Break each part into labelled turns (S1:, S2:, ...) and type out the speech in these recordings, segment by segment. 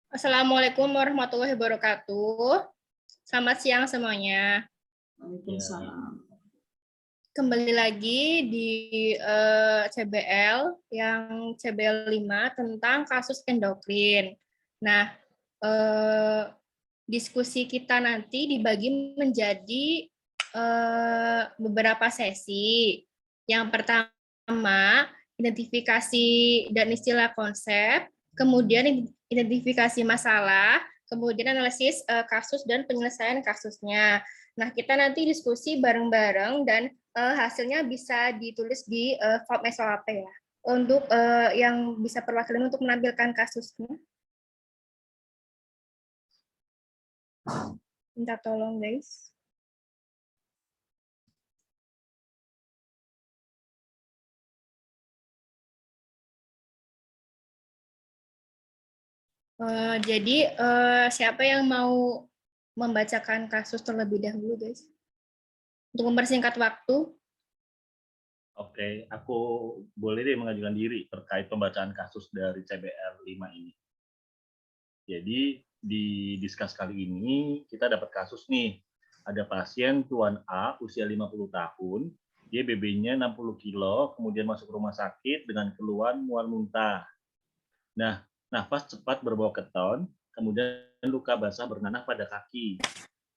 S1: Assalamualaikum warahmatullahi wabarakatuh. Selamat siang semuanya.
S2: Waalaikumsalam.
S1: Kembali lagi di CBL yang CBL 5 tentang kasus endokrin. Nah, diskusi kita nanti dibagi menjadi beberapa sesi. Yang pertama, identifikasi dan istilah konsep, kemudian identifikasi masalah, kemudian analisis kasus dan penyelesaian kasusnya. Nah, kita nanti diskusi bareng-bareng dan hasilnya bisa ditulis di form SOAP ya. Untuk yang bisa perwakilan untuk menampilkan kasusnya. Minta tolong, guys. Jadi siapa yang mau membacakan kasus terlebih dahulu, guys? Untuk mempersingkat waktu.
S2: Oke, aku boleh deh mengajukan diri terkait pembacaan kasus dari CBR 5 ini. Jadi di diskus kali ini kita dapat kasus nih. Ada pasien Tuan A usia 50 tahun, dia BB-nya 60 kilo, kemudian masuk rumah sakit dengan keluhan mual muntah. Nah, nafas cepat berbau keton, kemudian luka basah bernanah pada kaki.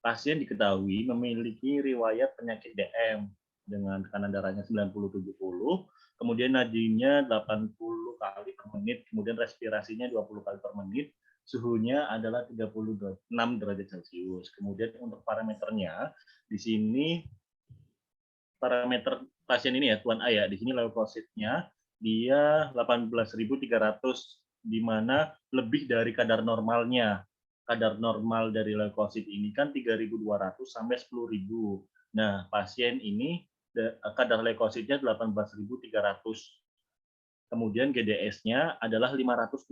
S2: Pasien diketahui memiliki riwayat penyakit DM dengan tekanan darahnya 90/70, kemudian nadinya 80 kali per menit, kemudian respirasinya 20 kali per menit, suhunya adalah 36 derajat Celcius. Kemudian untuk parameternya, di sini parameter pasien ini ya, Tuan A ya, di sini leukositnya dia 18.300, di mana lebih dari kadar normalnya. Kadar normal dari leukosit ini kan 3.200 sampai 10.000. Nah, pasien ini kadar leukositnya 18.300. Kemudian GDS-nya adalah 560.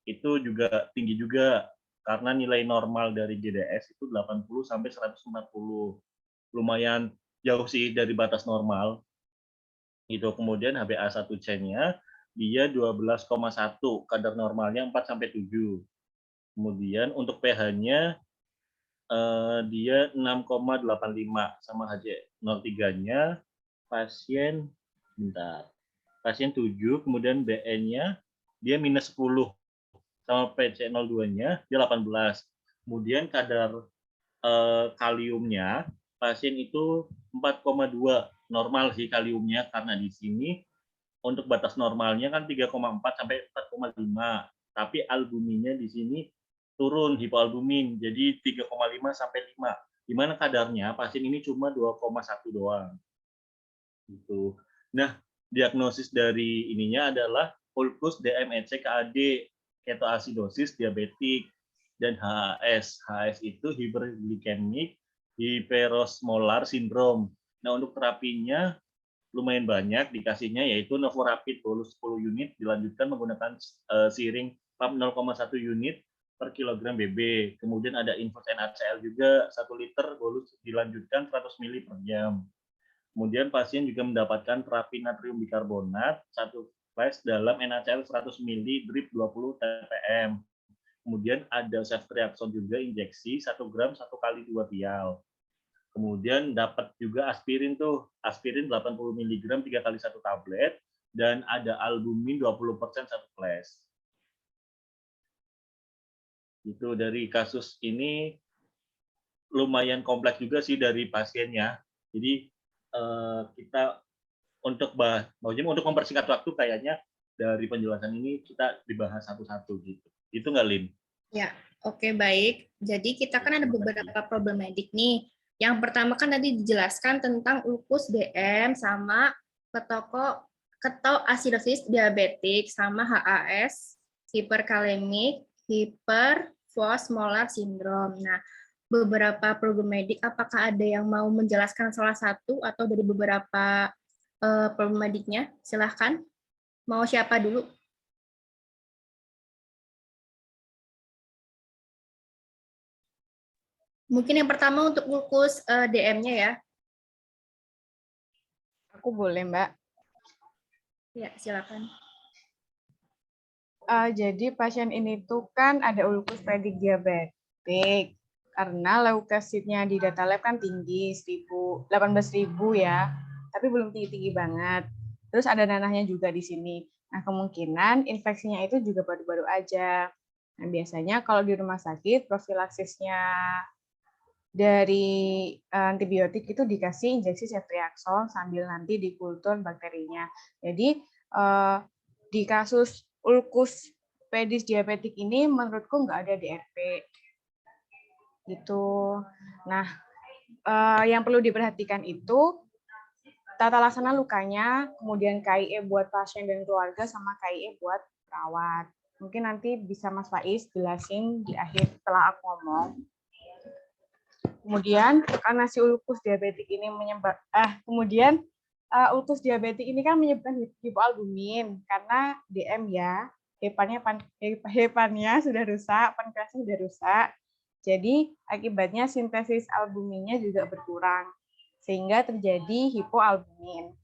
S2: Itu juga tinggi juga karena nilai normal dari GDS itu 80 sampai 140. Lumayan jauh sih dari batas normal. Itu kemudian HbA1c-nya dia 12,1, kadar normalnya 4 sampai 7. Kemudian untuk pH-nya dia 6,85 sama HJ03-nya pasien bentar. Pasien 7, kemudian BN-nya dia minus 10 sama PC02-nya dia 18. Kemudian kadar kaliumnya pasien itu 4,2, normal sih kaliumnya karena di sini untuk batas normalnya kan 3,4 sampai 4,5, tapi albuminnya di sini turun hipoalbumin jadi 3,5 sampai 5. Di mana kadarnya pasien ini cuma 2,1 doang. Gitu. Nah, diagnosis dari ininya adalah ulkus DMEC KAD, ketoasidosis diabetik, dan HAS. HAS itu hyperglycemic hyperosmolar syndrome. Nah, untuk terapinya lumayan banyak dikasihnya, yaitu Novorapid bolus 10 unit dilanjutkan menggunakan siring pump 0,1 unit per kilogram BB. Kemudian ada infus NaCl juga 1 liter bolus dilanjutkan 100 ml per jam. Kemudian pasien juga mendapatkan terapi natrium bikarbonat 1 flash dalam NaCl 100 ml drip 20 TPM. Kemudian ada ceftriaxone juga injeksi 1 gram 1 kali 2 vial. Kemudian dapat juga aspirin tuh, aspirin 80 mg 3 kali 1 tablet, dan ada albumin 20% 1 flash. Itu dari kasus ini lumayan kompleks juga sih dari pasiennya. Jadi kita untuk untuk mempersingkat waktu kayaknya dari penjelasan ini kita dibahas satu-satu gitu. Itu nggak, Lin?
S1: Ya, oke, baik. Jadi kita kan ada beberapa problematik nih. Yang pertama kan tadi dijelaskan tentang ulkus DM sama ketoasidosis diabetik sama HAS, hiperkalemik, hiperfosmolar syndrome. Nah, beberapa problematik, apakah ada yang mau menjelaskan salah satu atau dari beberapa problematiknya? Silahkan. Mau siapa dulu? Mungkin yang pertama untuk ulkus DM-nya ya.
S3: Aku boleh, Mbak.
S1: Ya, silakan.
S3: Jadi pasien ini tuh kan ada ulkus predik diabetik. Karena leukositnya di data lab kan tinggi, 18.000 ya. Tapi belum tinggi-tinggi banget. Terus ada nanahnya juga di sini. Nah, kemungkinan infeksinya itu juga baru-baru aja. Nah, biasanya kalau di rumah sakit, profilaksisnya dari antibiotik itu dikasih injeksi ceftriaxone sambil nanti dikultur bakterinya. Jadi di kasus ulkus pedis diabetik ini menurutku nggak ada DRP gitu. Nah, yang perlu diperhatikan itu tata laksana lukanya, kemudian KIE buat pasien dan keluarga, sama KIE buat perawat. Mungkin nanti bisa Mas Faiz jelasin di akhir setelah aku ngomong. Kemudian karena si ulkus diabetik ini ulkus diabetik ini kan menyebabkan hipoalbumin karena DM ya, hepannya sudah rusak, pankreasnya sudah rusak. Jadi akibatnya sintesis albuminnya juga berkurang sehingga terjadi hipoalbumin.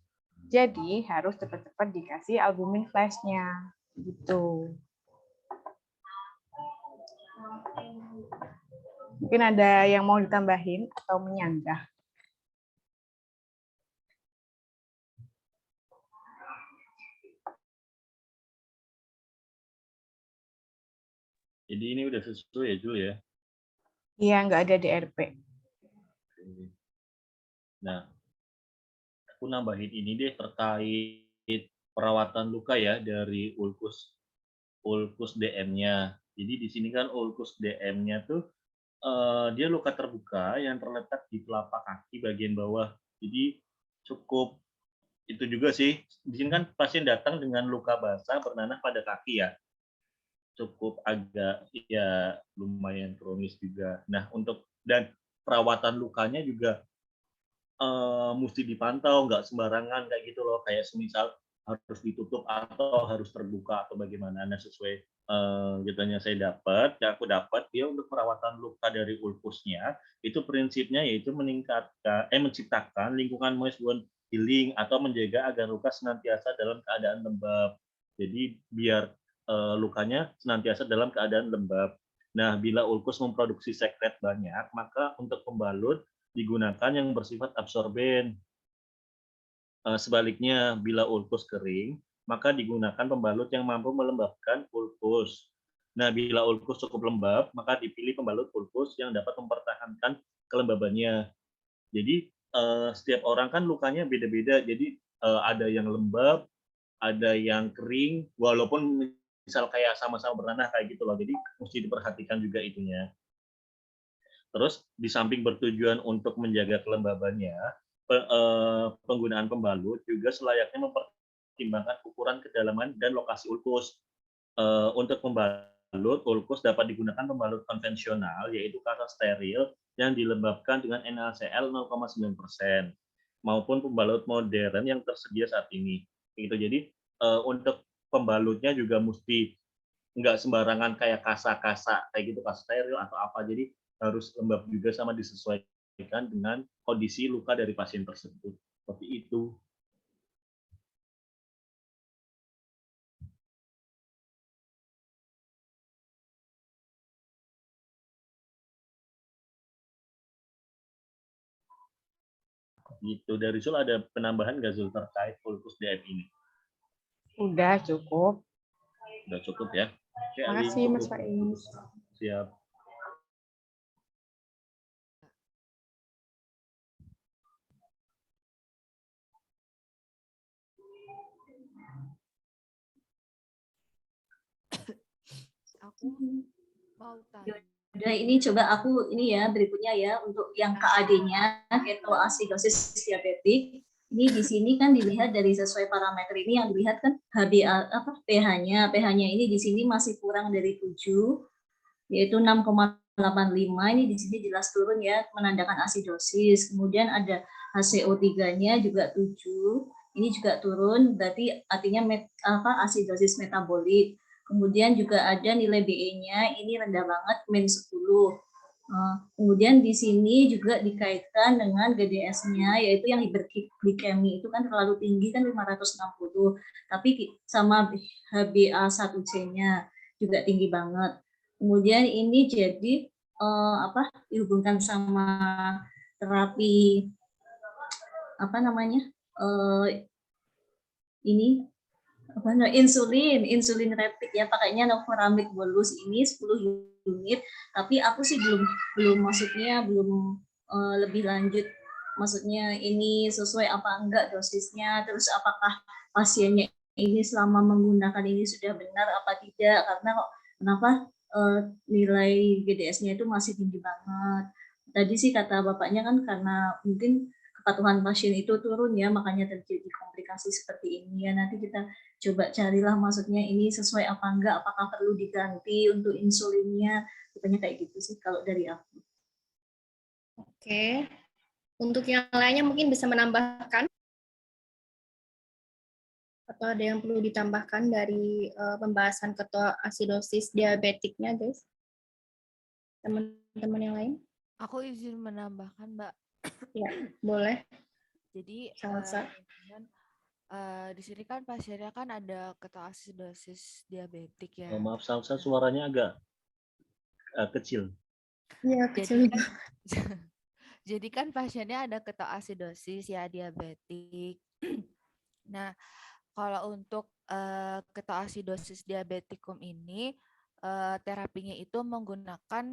S3: Jadi harus cepat-cepat dikasih albumin flashnya gitu. Mungkin ada yang mau ditambahin atau menyanggah?
S2: Jadi ini udah sesuai ya, Jul ya?
S3: Iya, nggak ada DRP.
S2: Nah, aku nambahin ini deh terkait perawatan luka ya dari ulkus DM-nya. Jadi di sini kan ulkus DM-nya tuh dia luka terbuka yang terletak di telapak kaki bagian bawah. Jadi cukup itu juga sih. Di sini kan pasien datang dengan luka basah bernanah pada kaki ya. Cukup agak ya lumayan kronis juga. Nah, dan perawatan lukanya juga mesti dipantau, nggak sembarangan kayak gitu loh. Kayak semisal harus ditutup atau harus terbuka atau bagaimana. Nah, sesuai yang aku dapat dia untuk perawatan luka dari ulkusnya itu prinsipnya yaitu menciptakan lingkungan moist wound healing atau menjaga agar luka senantiasa dalam keadaan lembab. Jadi biar lukanya senantiasa dalam keadaan lembab. Nah, bila ulkus memproduksi sekret banyak, maka untuk pembalut digunakan yang bersifat absorben. Sebaliknya, bila ulkus kering, maka digunakan pembalut yang mampu melembabkan ulkus. Nah, bila ulkus cukup lembab, maka dipilih pembalut ulkus yang dapat mempertahankan kelembabannya. Jadi, setiap orang kan lukanya beda-beda. Jadi, ada yang lembab, ada yang kering, walaupun misal kayak sama-sama bernanah kayak gitu loh. Jadi, mesti diperhatikan juga itunya. Terus di samping bertujuan untuk menjaga kelembabannya, penggunaan pembalut juga selayaknya mempertimbangkan ukuran, kedalaman, dan lokasi ulkus. Untuk pembalut, ulkus dapat digunakan pembalut konvensional, yaitu kasa steril yang dilembabkan dengan NaCl 0,9%, maupun pembalut modern yang tersedia saat ini. Gitu. Jadi untuk pembalutnya juga mesti nggak sembarangan kayak kasa-kasa kayak gitu, kasa steril atau apa. Jadi harus lembab juga sama disesuaikan dengan kondisi luka dari pasien tersebut. Seperti itu. Gitu. Dari Zul ada penambahan nggak Zul terkait ulkus DM ini?
S3: Udah cukup.
S2: Udah cukup ya. Oke,
S3: Makasih Mas Faiz.
S2: Siap.
S4: Aku mau tanya.
S5: Udah, ini coba aku ini ya berikutnya ya untuk yang KAD-nya ketoasidosis diabetik. Ini di sini kan dilihat dari sesuai parameter ini yang dilihat kan pH-nya. pH-nya ini di sini masih kurang dari 7 yaitu 6,85. Ini di sini jelas turun ya, menandakan asidosis. Kemudian ada HCO3-nya juga 7. Ini juga turun, berarti artinya asidosis metabolik. Kemudian juga ada nilai BE-nya, ini rendah banget, min 10. Kemudian di sini juga dikaitkan dengan GDS-nya, yaitu yang hiperglikemi itu kan terlalu tinggi kan 560, tapi sama HbA1c-nya juga tinggi banget. Kemudian ini jadi dihubungkan sama terapi ini insulin rapid ya, pakainya Novoramid bolus ini 10 unit, tapi aku sih belum lebih lanjut, maksudnya ini sesuai apa enggak dosisnya, terus apakah pasiennya ini selama menggunakan ini sudah benar apa tidak, karena kenapa nilai GDS-nya itu masih tinggi banget. Tadi sih kata bapaknya kan karena mungkin kepatuhan pasien itu turun ya, makanya terjadi komplikasi seperti ini ya. Nanti kita coba carilah maksudnya ini sesuai apa enggak, apakah perlu diganti untuk insulinnya, pokoknya kayak gitu sih kalau dari aku.
S1: Oke. Untuk yang lainnya mungkin bisa menambahkan atau ada yang perlu ditambahkan dari pembahasan ketoasidosis diabetiknya, guys? Teman-teman yang lain?
S4: Aku izin menambahkan, Mbak.
S1: Ya, boleh.
S4: Jadi
S1: Salsa.
S4: di sini kan pasiennya kan ada ketoasidosis diabetik ya.
S2: Maaf, Salsa, suaranya agak kecil.
S1: Iya, kecil.
S4: Jadi kan pasiennya ada ketoasidosis ya diabetik. Nah, kalau untuk ketoasidosis diabetikum ini terapinya itu menggunakan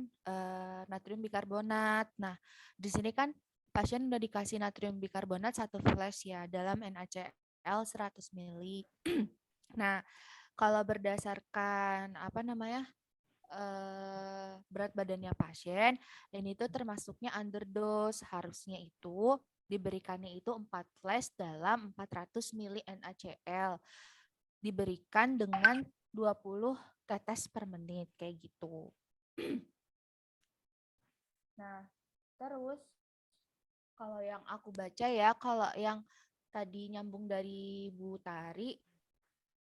S4: natrium bikarbonat. Nah, di sini kan pasien udah dikasih natrium bikarbonat 1 flash ya dalam NaCl 100 ml. Nah, kalau berdasarkan berat badannya pasien, ini itu termasuknya underdose, harusnya itu diberikannya itu 4 flash dalam 400 ml NaCl. Diberikan dengan 20 tetes per menit, kayak gitu. Nah, terus kalau yang aku baca ya, kalau yang tadi nyambung dari Bu Tari,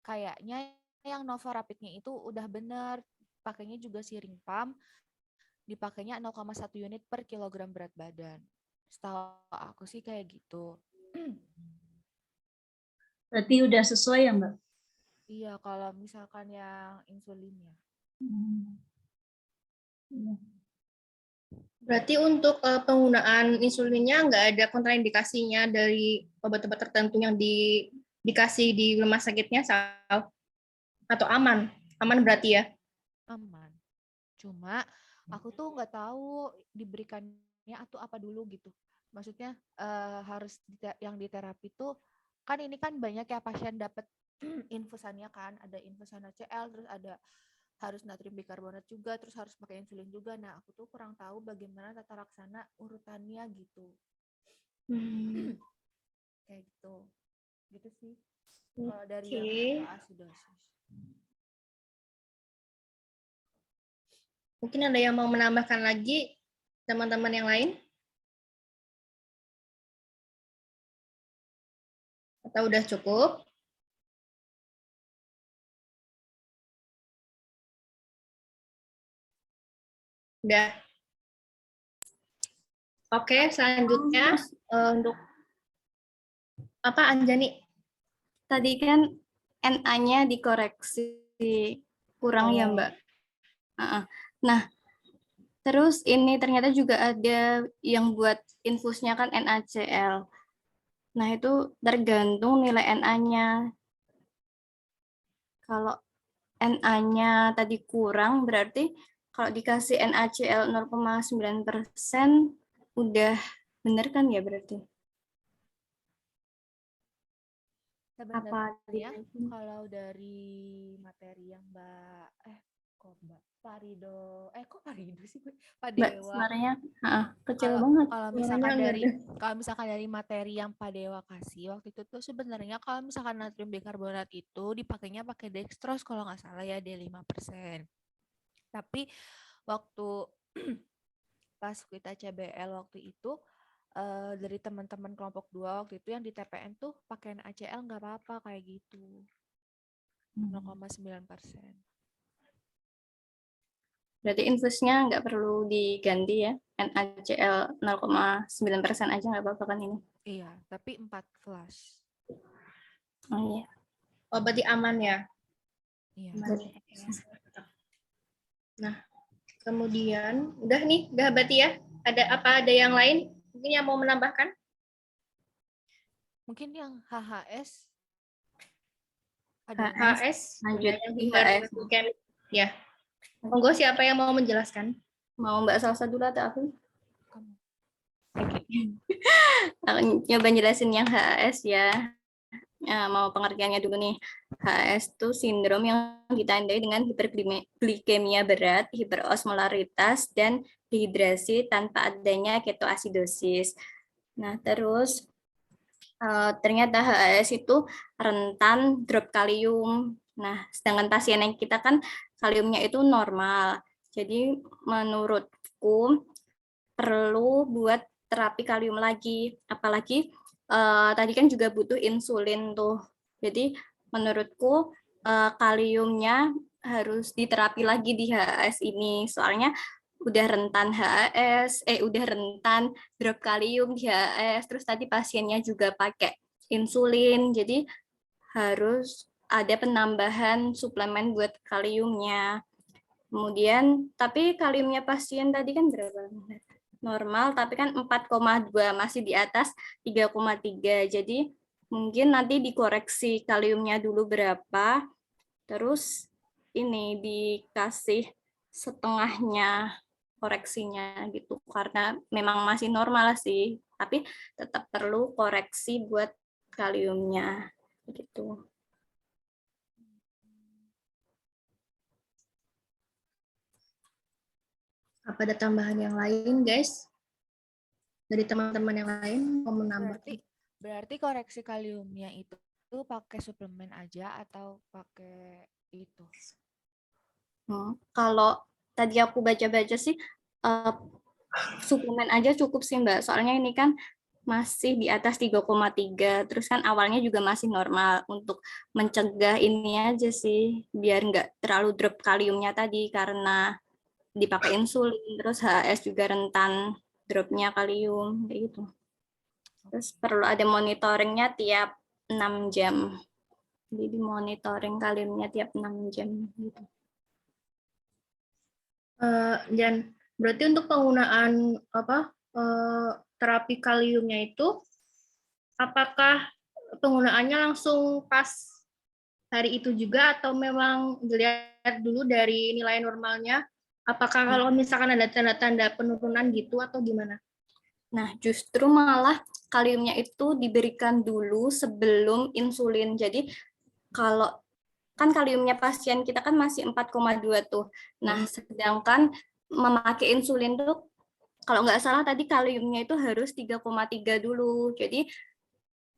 S4: kayaknya yang Novorapidnya itu udah benar, pakainya juga siring pump, dipakainya 0,1 unit per kilogram berat badan. Setahu aku sih kayak gitu.
S5: Berarti udah sesuai ya, Mbak?
S4: Iya, kalau misalkan yang insulinnya.
S1: Berarti untuk penggunaan insulinnya nggak ada kontraindikasinya dari obat-obat tertentu yang dikasih di rumah sakitnya, Sal? Atau aman? Aman berarti ya?
S4: Aman. Cuma aku tuh nggak tahu diberikannya atau apa dulu gitu. Maksudnya harus yang di terapi tuh kan ini kan banyak ya pasien dapat infusannya kan, ada infusan NaCl, terus ada harus natrium bikarbonat juga, terus harus pakai insulin juga. Nah, aku tuh kurang tahu bagaimana tata laksana urutannya gitu. Kayak gitu. Gitu sih. Kalau dari yang ketoasidosis.
S1: Mungkin ada yang mau menambahkan lagi teman-teman yang lain? Atau udah cukup? Udah. Oke, selanjutnya untuk apa, Anjani?
S6: Tadi kan NA-nya dikoreksi kurang ya, Mbak. Nah, terus ini ternyata juga ada yang buat infusnya kan NaCl. Nah, itu tergantung nilai NA-nya. Kalau NA-nya tadi kurang, berarti kalau dikasih NaCl 0,9% udah bener kan ya berarti?
S4: Sebenarnya kalau dari materi yang Mbak Parido sih Pak Dewa.
S6: Suaranya kecil banget.
S4: Kalau misalkan dari materi yang Pak Dewa kasih waktu itu tuh sebenarnya kalau misalkan natrium bikarbonat itu dipakainya pakai dextrose kalau nggak salah ya D5%. Tapi waktu pas kita CBL waktu itu dari teman-teman kelompok 2 waktu itu yang di TPN tuh pakai NaCl nggak apa-apa kayak gitu. 0,9%.
S6: Berarti infusnya nggak perlu diganti ya. NaCl 0,9% aja nggak apa-apa kan ini?
S4: Iya, tapi 4 flash.
S6: Oh iya.
S1: Oh, berarti aman ya.
S4: Iya.
S1: Aman. Nah, kemudian udah berarti ya. Ada yang lain mungkin yang mau menambahkan?
S4: Mungkin yang HHS ada yang
S1: HS,
S6: Lanjut
S1: yang
S6: di HS.
S1: hiperglikemik. Ya. Monggo siapa yang mau menjelaskan?
S6: Mau Mbak Salsa dulu atau aku?
S4: kamu.
S6: Aku nyoba jelasin yang HAS ya. Mau pengertiannya dulu nih. HAS itu sindrom yang ditandai dengan hiperglikemia berat, hiperosmolaritas, dan dehidrasi tanpa adanya ketoasidosis. Nah, terus ternyata HAS itu rentan drop kalium. Nah, sedangkan pasien yang kita kan kaliumnya itu normal. Jadi menurutku perlu buat terapi kalium lagi. Apalagi tadi kan juga butuh insulin tuh. Jadi menurutku kaliumnya harus diterapi lagi di HAS ini. Soalnya udah rentan udah rentan drop kalium di HAS. Terus tadi pasiennya juga pakai insulin. Jadi harus ada penambahan suplemen buat kaliumnya. Kemudian, tapi kaliumnya pasien tadi kan berapa? Normal, tapi kan 4,2 masih di atas 3,3. Jadi mungkin nanti dikoreksi kaliumnya dulu berapa, terus ini dikasih setengahnya koreksinya gitu, karena memang masih normal sih, tapi tetap perlu koreksi buat kaliumnya gitu.
S1: Apa ada tambahan yang lain, guys? Dari teman-teman yang lain mau menambah?
S4: Berarti koreksi kaliumnya itu pakai suplemen aja atau pakai itu?
S6: Kalau tadi aku baca-baca sih suplemen aja cukup sih Mbak. Soalnya ini kan masih di atas 3,3. Terus kan awalnya juga masih normal. Untuk mencegah ini aja sih, biar nggak terlalu drop kaliumnya tadi karena dipakai insulin. Terus HS juga rentan dropnya kalium, kayak gitu. Terus perlu ada monitoringnya tiap 6 jam. Jadi monitoring kaliumnya tiap 6 jam gitu.
S1: Dan berarti untuk penggunaan terapi kaliumnya itu, apakah penggunaannya langsung pas hari itu juga atau memang dilihat dulu dari nilai normalnya? Apakah kalau misalkan ada tanda-tanda penurunan gitu atau gimana?
S6: Nah, justru malah kaliumnya itu diberikan dulu sebelum insulin. Jadi kalau kan kaliumnya pasien kita kan masih 4,2 tuh. Nah, sedangkan memakai insulin tuh kalau nggak salah tadi kaliumnya itu harus 3,3 dulu. Jadi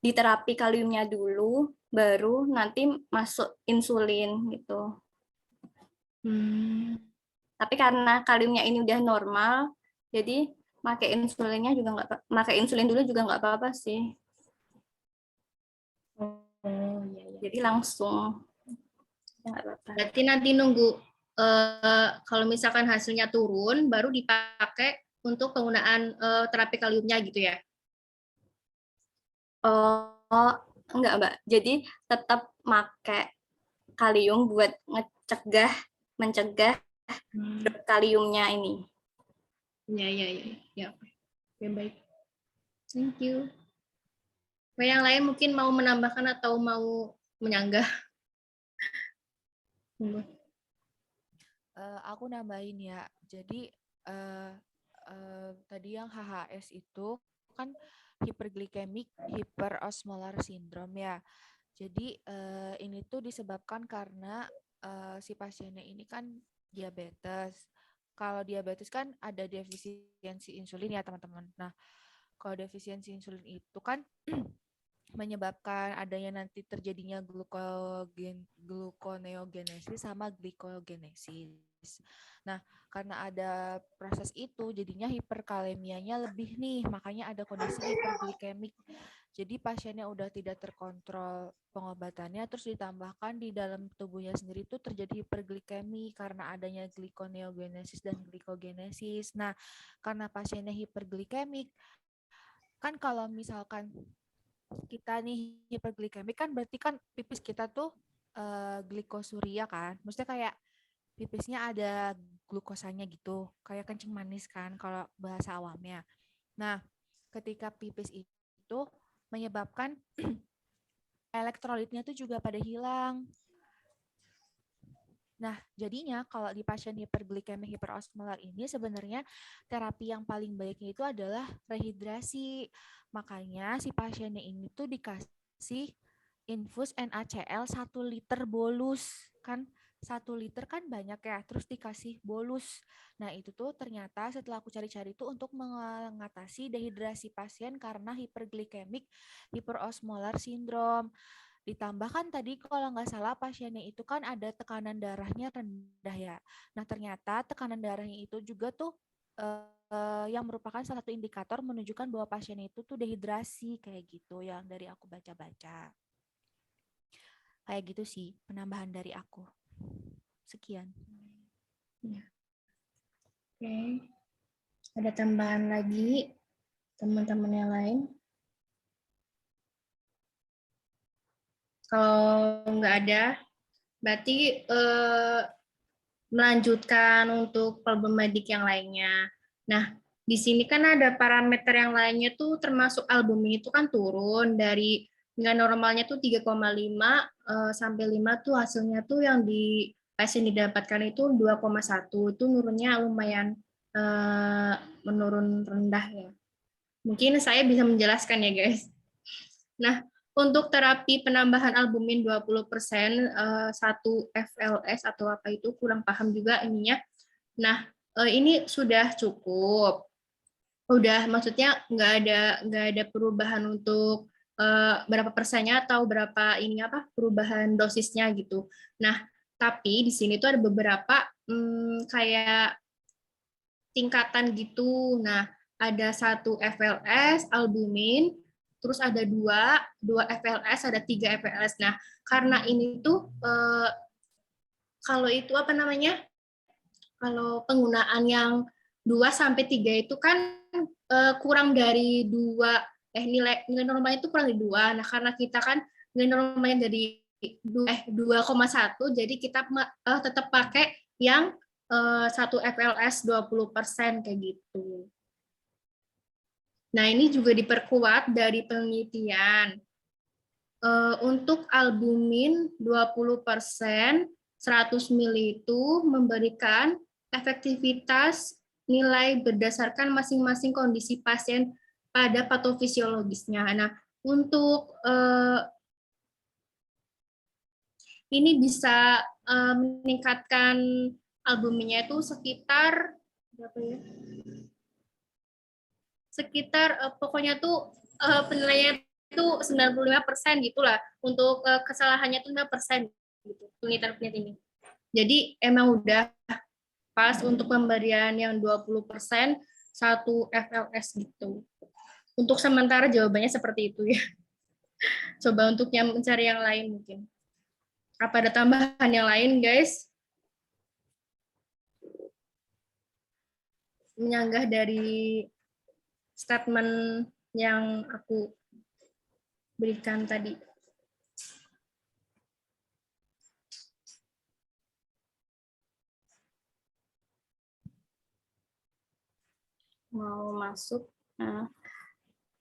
S6: di terapi kaliumnya dulu, baru nanti masuk insulin gitu. Tapi karena kaliumnya ini udah normal, jadi pakai insulinnya juga pakai insulin dulu juga nggak apa-apa sih. Jadi langsung ya nggak apa-apa.
S1: Berarti nanti nunggu kalau misalkan hasilnya turun, baru dipakai untuk penggunaan terapi kaliumnya gitu ya?
S6: Oh, enggak, Mbak. Jadi tetap pakai kalium buat mencegah drop kaliumnya ini.
S1: Ya. Oke, baik. Thank you. Yang lain mungkin mau menambahkan atau mau menyanggah?
S4: Aku nambahin ya. Jadi tadi yang HHS itu kan hiperglikemik hiperosmolar syndrome ya. Jadi ini tuh disebabkan karena si pasiennya ini kan diabetes. Kalau diabetes kan ada defisiensi insulin ya teman-teman. Nah, kalau defisiensi insulin itu kan menyebabkan adanya nanti terjadinya gluconeogenesis sama glikogenesis. Nah, karena ada proses itu, jadinya hiperkalemianya lebih nih, makanya ada kondisi hiperglikemik. Jadi pasiennya udah tidak terkontrol pengobatannya, terus ditambahkan di dalam tubuhnya sendiri itu terjadi hiperglikemi karena adanya glikoneogenesis dan glikogenesis. Nah, karena pasiennya hiperglikemik, kan kalau misalkan kita nih hiperglikemik kan berarti kan pipis kita tuh glikosuria kan. Maksudnya kayak pipisnya ada glukosanya gitu, kayak kencing manis kan kalau bahasa awamnya. Nah, ketika pipis itu menyebabkan elektrolitnya tuh juga pada hilang. Nah, jadinya kalau di pasien hiperglikemik hiperosmolar ini sebenarnya terapi yang paling baiknya itu adalah rehidrasi. Makanya si pasiennya ini tuh dikasih infus NaCl 1 liter bolus. Kan 1 liter kan banyak ya, terus dikasih bolus. Nah, itu tuh ternyata setelah aku cari-cari tuh untuk mengatasi dehidrasi pasien karena hiperglikemik hiperosmolar sindrom. Ditambahkan tadi kalau nggak salah pasiennya itu kan ada tekanan darahnya rendah ya. Nah, ternyata tekanan darahnya itu juga tuh yang merupakan salah satu indikator menunjukkan bahwa pasiennya itu tuh dehidrasi kayak gitu yang dari aku baca-baca. Kayak gitu sih penambahan dari aku. Sekian.
S1: Ya. Oke. Ada tambahan lagi teman-teman yang lain? Kalau nggak ada, berarti melanjutkan untuk problem medik yang lainnya. Nah, di sini kan ada parameter yang lainnya tuh termasuk albumin itu kan turun dari nilai normalnya tuh 3,5 sampai 5 tuh hasilnya tuh yang di pasien didapatkan itu 2,1 itu nurunnya lumayan menurun rendah ya. Mungkin saya bisa menjelaskan ya guys. Nah, untuk terapi penambahan albumin 20%, 1 FLS atau apa itu, kurang paham juga ininya. Nah, ini sudah cukup. Udah, maksudnya nggak ada perubahan untuk berapa persennya atau berapa ini apa perubahan dosisnya gitu. Nah, tapi di sini tuh ada beberapa kayak tingkatan gitu. Nah, ada 1 FLS albumin, terus ada 2 FLS, ada 3 FLS. Nah, karena ini tuh kalau itu apa namanya? Kalau penggunaan yang 2 sampai 3 itu kan kurang dari 2 nilai normalnya itu kurang dari 2. Nah, karena kita kan nilai normalnya dari 2,1, jadi kita tetap pakai yang 1 FLS 20% kayak gitu. Nah, ini juga diperkuat dari penelitian. Untuk albumin 20%, 100 ml itu memberikan efektivitas nilai berdasarkan masing-masing kondisi pasien pada patofisiologisnya. Nah, untuk ini bisa meningkatkan albuminnya itu sekitar berapa ya? Sekitar pokoknya tuh penilaiannya itu 95% gitulah. Untuk kesalahannya itu 5% gitu. Penelitian ini. Jadi emang udah pas untuk pemberian yang 20% 1 FLS gitu. Untuk sementara jawabannya seperti itu ya. Coba untuk yang mencari yang lain mungkin. Apa ada tambahan yang lain, guys? Menyanggah dari statement yang aku berikan tadi.
S6: Mau masuk. Nah,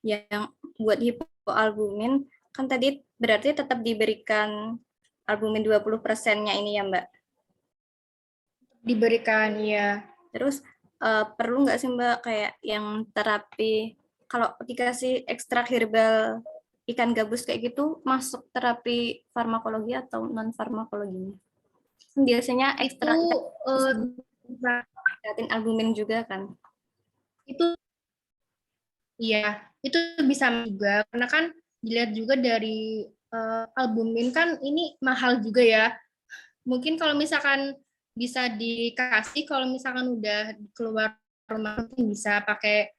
S6: yang buat hipoalbumin, kan tadi berarti tetap diberikan albumin 20%-nya ini ya, Mbak?
S1: Diberikan, ya.
S6: Terus perlu nggak sih Mbak kayak yang terapi, kalau dikasih ekstrak herbal ikan gabus kayak gitu, masuk terapi farmakologi atau non-farmakologinya? Biasanya ekstrak
S1: Itu
S6: ikan albumin juga kan?
S1: Itu iya, itu bisa juga karena kan dilihat juga dari albumin kan ini mahal juga ya. Mungkin kalau misalkan bisa dikasih kalau misalkan udah keluar rumah mungkin bisa pakai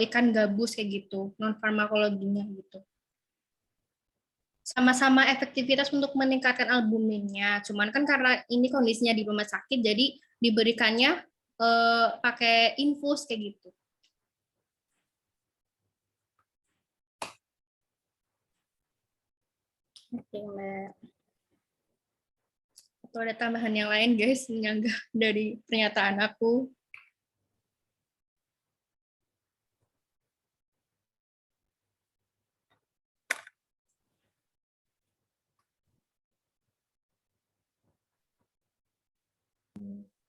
S1: ikan gabus kayak gitu, non farmakologinya gitu. sama-sama efektivitas untuk meningkatkan albuminnya. Cuman kan karena ini kondisinya di rumah sakit, jadi diberikannya pakai infus kayak gitu.
S6: Oke, Mbak.
S1: Atau ada tambahan yang lain guys, yang enggak dari pernyataan aku?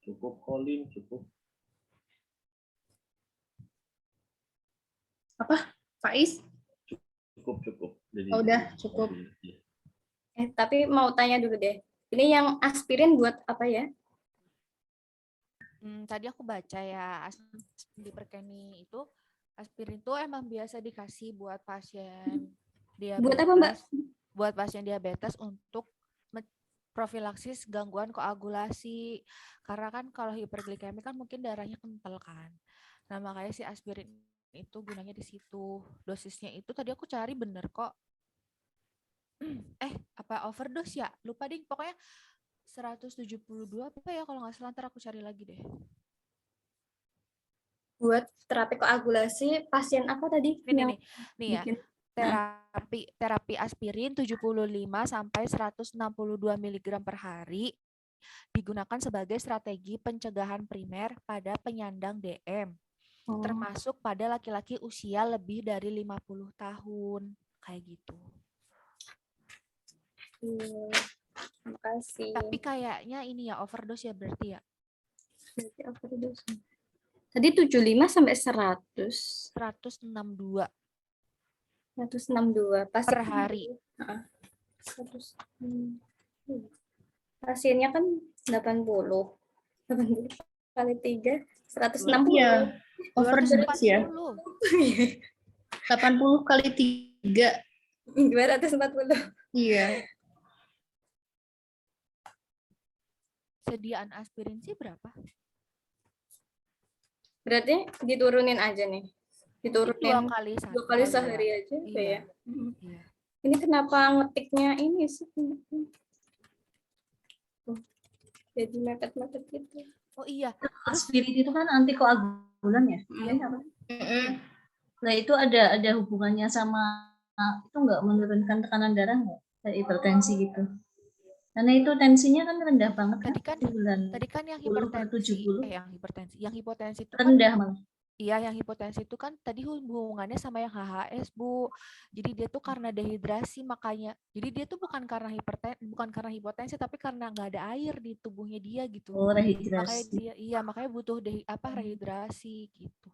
S2: Cukup, Colin, cukup.
S1: Apa? Faiz?
S2: Cukup. Jadi,
S1: Oh, udah, cukup.
S2: Iya.
S6: Tapi mau tanya dulu deh. Ini yang aspirin buat apa ya?
S4: Tadi aku baca ya di Perkeni itu aspirin itu emang biasa dikasih buat pasien diabetes.
S6: Buat apa, Mbak?
S4: Buat pasien diabetes untuk profilaksis gangguan koagulasi. Karena kan kalau hiperglikemi kan mungkin darahnya kental kan. Nah, makanya si aspirin itu gunanya di situ. Dosisnya itu tadi aku cari bener kok. Apa overdose ya? Lupa ding. Pokoknya 172 apa ya kalau nggak salah, ntar aku cari lagi deh.
S6: Buat terapi koagulasi pasien apa tadi?
S4: Nih ya.
S6: bikin?
S4: Terapi aspirin 75 sampai 162 mg per hari digunakan sebagai strategi pencegahan primer pada penyandang DM, termasuk pada laki-laki usia lebih dari 50 tahun, kayak gitu.
S6: Terima kasih.
S4: Tapi kayaknya ini ya overdose ya berarti ya.
S6: Berarti overdose. Tadi 75 sampai 100.
S4: 162
S6: 162
S4: per hari.
S6: Pasiennya kan 80 kali 3 160.
S1: Iya, overdose ya. 80 kali 3.
S6: 240.
S1: Iya.
S4: Sediaan aspirin sih berapa?
S6: Berarti diturunin aja nih. Diturunin 2 kali sehari aja.
S4: Iya.
S6: Ya. Ini kenapa ngetiknya ini sih? Jadi mepet-mepet gitu.
S4: Oh iya.
S5: Aspirin itu kan antikoagulan ya? Iya, apa? Nah, itu ada hubungannya sama itu nggak menurunkan tekanan darah nggak? Kayak hipertensi gitu. Karena itu tensinya kan rendah banget
S4: Tadi kan yang hipotensi itu
S5: rendah
S4: kan,
S5: malah.
S4: Iya, yang hipotensi itu kan tadi hubungannya sama yang HHS, Bu. Jadi dia tuh karena dehidrasi makanya. Jadi dia tuh bukan karena hipotensi tapi karena nggak ada air di tubuhnya dia gitu.
S5: Oh, rehidrasi.
S4: Makanya butuh rehidrasi gitu.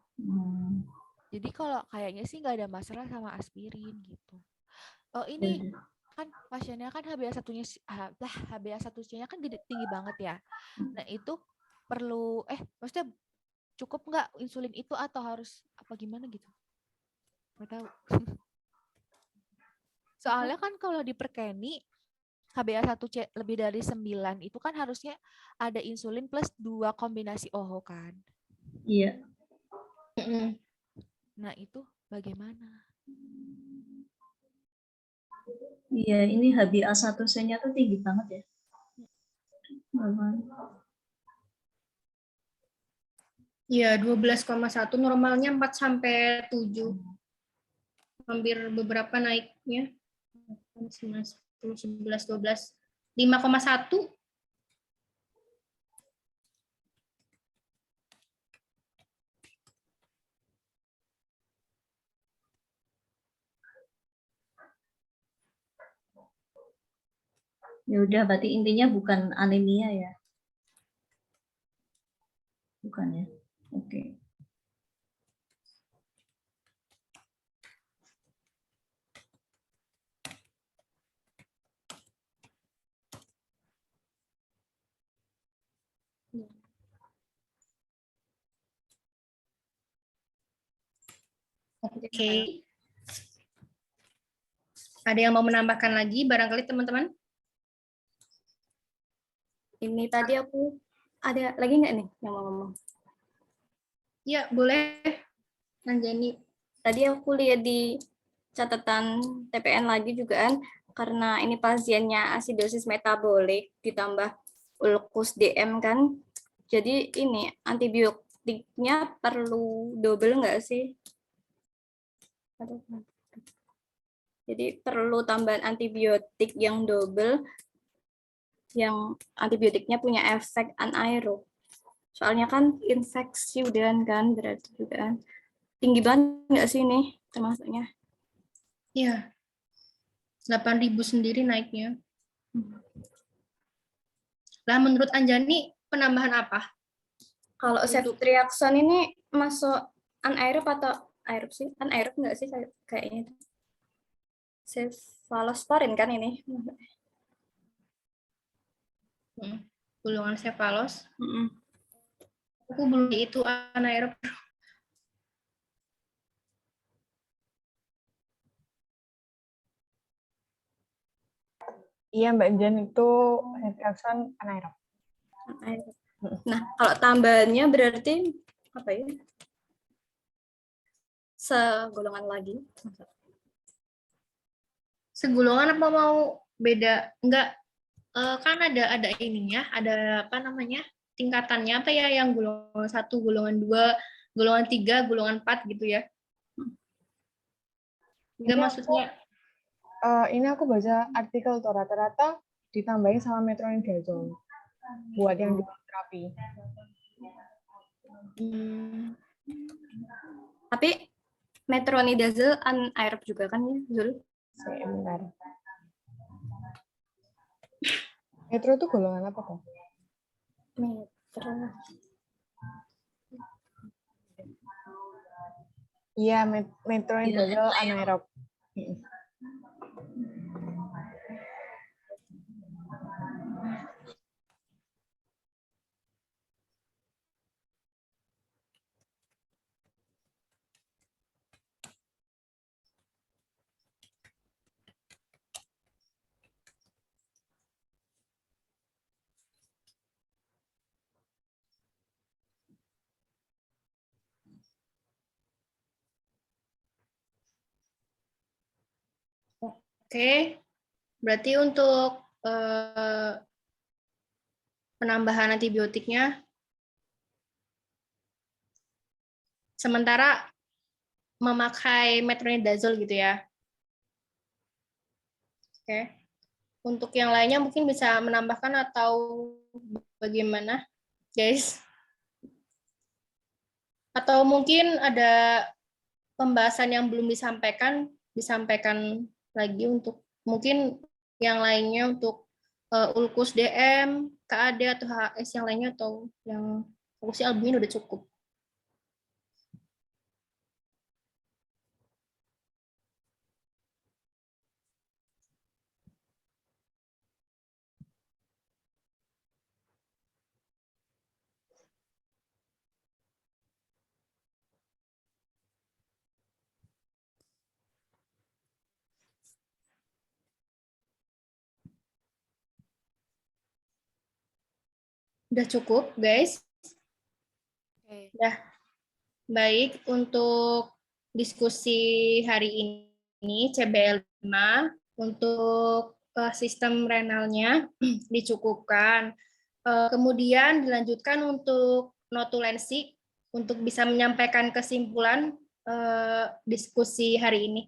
S4: Jadi kalau kayaknya sih nggak ada masalah sama aspirin gitu. Oh, ini kan pasiennya kan HbA1c-nya kan tinggi banget ya. Nah, itu perlu maksudnya cukup nggak insulin itu atau harus apa gimana gitu? Nggak tahu. Soalnya kan kalau di Perkeni HbA1c lebih dari 9 itu kan harusnya ada insulin plus 2 kombinasi OHO kan?
S5: Iya.
S4: Nah, itu bagaimana?
S5: Iya, ini HbA1c-nya tuh tinggi banget ya.
S1: Iya, 12,1, normalnya 4 sampai 7. Hampir beberapa naiknya. 9, 10, 11, 12. 5,1.
S5: Ya udah, berarti intinya bukan anemia ya. Bukan ya. Oke.
S1: Oke. Ada yang mau menambahkan lagi barangkali teman-teman?
S6: Ini tadi aku ada lagi nggak nih yang mau ngomong?
S1: Ya, boleh. Anjani.
S6: Tadi aku lihat di catatan TPN lagi juga kan, karena ini pasiennya asidosis metabolik ditambah ulkus DM kan. Jadi ini antibiotiknya perlu double nggak sih? Jadi perlu tambahan antibiotik yang double, yang antibiotiknya punya efek anaerob. Soalnya kan infeksi udahan kan, berarti juga kan. Tinggi banget nggak sih ini termasuknya?
S1: Iya, 8.000 sendiri naiknya. Lah menurut Anjani penambahan apa?
S6: Kalau ceftriaxone ini masuk anaerob atau aerob sih? Anaerob nggak sih kayaknya? Cefalosporin kan ini?
S1: Golongan cefalos.
S6: Mm-mm.
S1: Aku belum itu anaerob.
S3: Iya Mbak Jen, itu ceftriaxone anaerob.
S6: Anaerob. Nah, kalau tambahannya berarti apa ya? Segolongan lagi.
S1: Segolongan apa mau beda? Enggak, kan ada ininya, ada apa namanya? Tingkatannya apa ya, yang golongan 1, golongan 2, golongan 3, golongan 4 gitu ya. Enggak maksudnya
S3: Ini aku baca artikel tuh, rata-rata ditambahin sama metronidazole buat yang di terapi.
S6: Tapi metronidazole anaerob juga kan ya, Zul?
S3: Sebentar. Metro itu golongan apa tuh?
S6: Metro.
S3: Iya, metronidazole anaerob.
S1: Oke, berarti untuk penambahan antibiotiknya sementara memakai metronidazole gitu ya. Oke. Untuk yang lainnya mungkin bisa menambahkan atau bagaimana, guys? Atau mungkin ada pembahasan yang belum disampaikan lagi untuk mungkin yang lainnya untuk ulkus DM, KAD atau HS yang lainnya, atau yang fokusnya albumin udah cukup. Udah cukup, guys?
S4: Oke.
S1: Udah. Baik, untuk diskusi hari ini CBL 5 untuk sistem renalnya dicukupkan. Kemudian dilanjutkan untuk notulensi untuk bisa menyampaikan kesimpulan diskusi hari ini.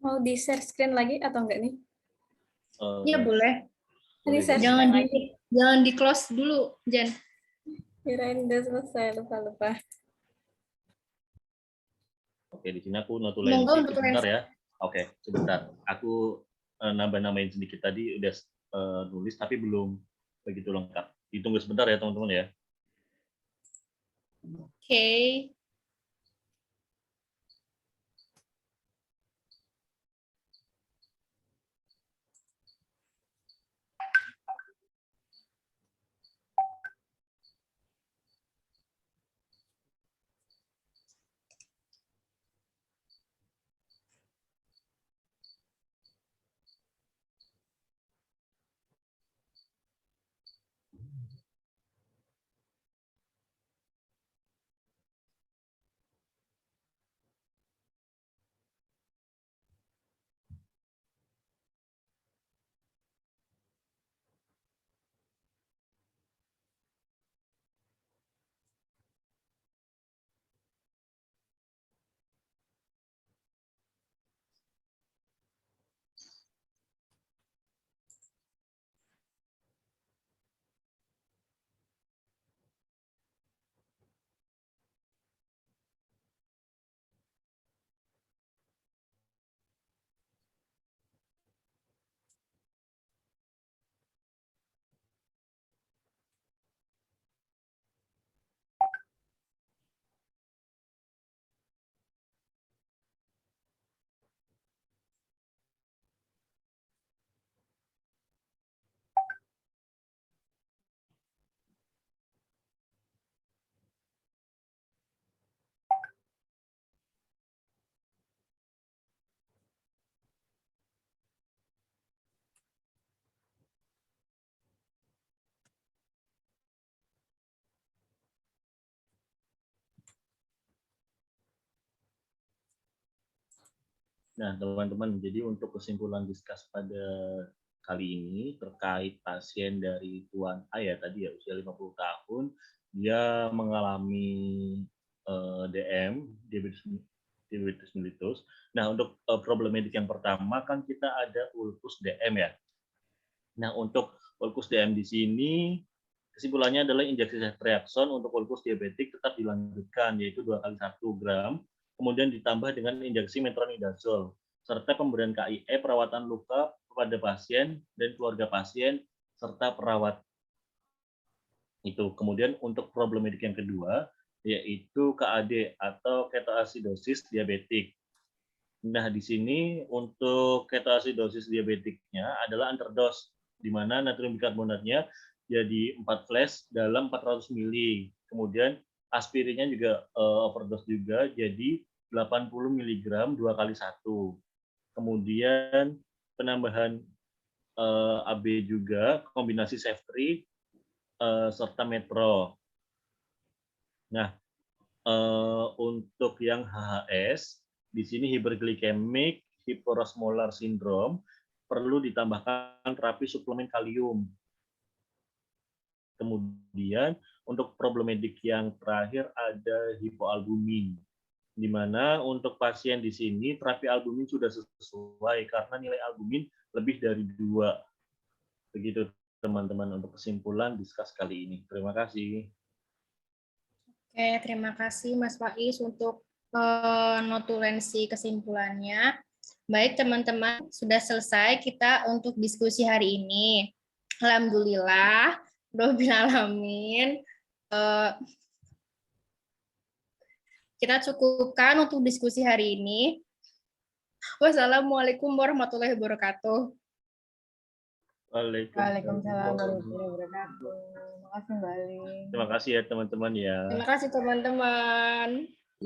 S6: Mau di-share screen lagi atau enggak nih?
S1: Ya boleh.
S2: Boleh.
S1: Jangan di close dulu, Jen.
S6: Kirain udah selesai, lupa.
S2: Oke, di sini aku notulensi
S1: Monggo untuk
S2: sebentar ya. Oke, sebentar. Aku nambah-nambahin sedikit tadi udah nulis tapi belum begitu lengkap. Ditunggu sebentar ya, teman-teman ya.
S1: Oke.
S2: Nah, teman-teman, jadi untuk kesimpulan diskus pada kali ini terkait pasien dari Tuan A ya tadi ya usia 50 tahun, dia mengalami DM, diabetes mellitus. Nah, untuk problematik yang pertama kan kita ada ulkus DM ya. Nah, untuk ulkus DM di sini kesimpulannya adalah injeksi ceftriaxone untuk ulkus diabetik tetap dilanjutkan, yaitu 2 kali 1 gram, kemudian ditambah dengan injeksi metronidazole, serta pemberian KIE perawatan luka kepada pasien dan keluarga pasien, serta perawat. Itu. Kemudian untuk problematik yang kedua, yaitu KAD atau ketoasidosis diabetik. Nah, di sini untuk ketoasidosis diabetiknya adalah underdose, di mana natrium bikarbonatnya jadi 4 flash dalam 400 mili. Kemudian aspirinnya juga overdose juga, jadi 80 mg 2 kali 1. Kemudian penambahan AB juga, kombinasi Ceftriaxone serta Metro. Nah, untuk yang HHS, di sini hyperglycemic hyperosmolar syndrome perlu ditambahkan terapi suplemen kalium. Kemudian untuk problematik yang terakhir ada hipoalbumin, di mana untuk pasien di sini terapi albumin sudah sesuai karena nilai albumin lebih dari 2. Begitu teman-teman untuk kesimpulan diskus kali ini. Terima kasih.
S1: Oke, terima kasih Mas Faiz untuk notulensi kesimpulannya. Baik teman-teman, sudah selesai kita untuk diskusi hari ini. Alhamdulillah, Rabbil Alamin. Kita cukupkan untuk diskusi hari ini. Wassalamualaikum warahmatullahi wabarakatuh.
S3: Waalaikumsalam warahmatullahi wabarakatuh. Terima kasih Mbak Ali.
S2: Terima kasih ya teman-teman ya.
S1: Terima kasih teman-teman.